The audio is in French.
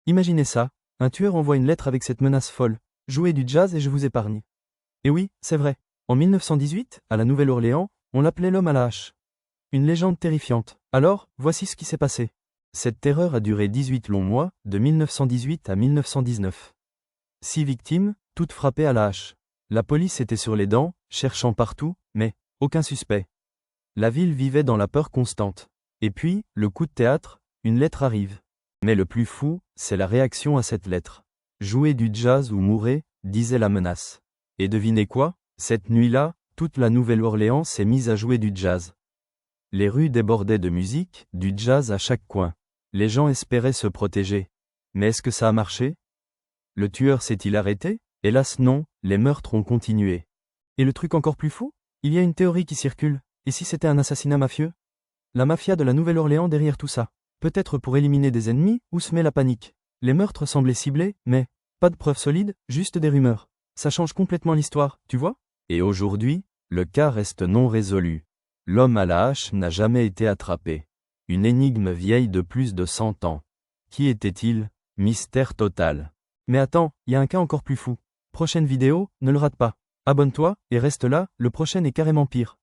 Imaginez ça, un tueur envoie une lettre avec cette menace folle. Jouez du jazz et je vous épargne. Et oui, c'est vrai. En 1918, à la Nouvelle-Orléans, on l'appelait l'homme à la hache. Une légende terrifiante. Alors, voici ce qui s'est passé. Cette terreur a duré 18 longs mois, de 1918 à 1919. 6 victimes, toutes frappées à la hache. La police était sur les dents, cherchant partout, mais aucun suspect. La ville vivait dans la peur constante. Et puis, le coup de théâtre, une lettre arrive. Mais le plus fou, c'est la réaction à cette lettre. Jouez du jazz ou mourrez, disait la menace. Et devinez quoi? Cette nuit-là, toute la Nouvelle-Orléans s'est mise à jouer du jazz. Les rues débordaient de musique, du jazz à chaque coin. Les gens espéraient se protéger. Mais est-ce que ça a marché? Le tueur s'est-il arrêté? Hélas non, les meurtres ont continué. Et le truc encore plus fou? Il y a une théorie qui circule. Et si c'était un assassinat mafieux? La mafia de la Nouvelle-Orléans derrière tout ça. Peut-être pour éliminer des ennemis ou semer la panique. Les meurtres semblaient ciblés, mais pas de preuves solides, juste des rumeurs. Ça change complètement l'histoire, tu vois? Et aujourd'hui, le cas reste non résolu. L'homme à la hache n'a jamais été attrapé. Une énigme vieille de plus de 100 ans. Qui était-il? Mystère total. Mais attends, il y a un cas encore plus fou. Prochaine vidéo, ne le rate pas. Abonne-toi, et reste là, le prochain est carrément pire.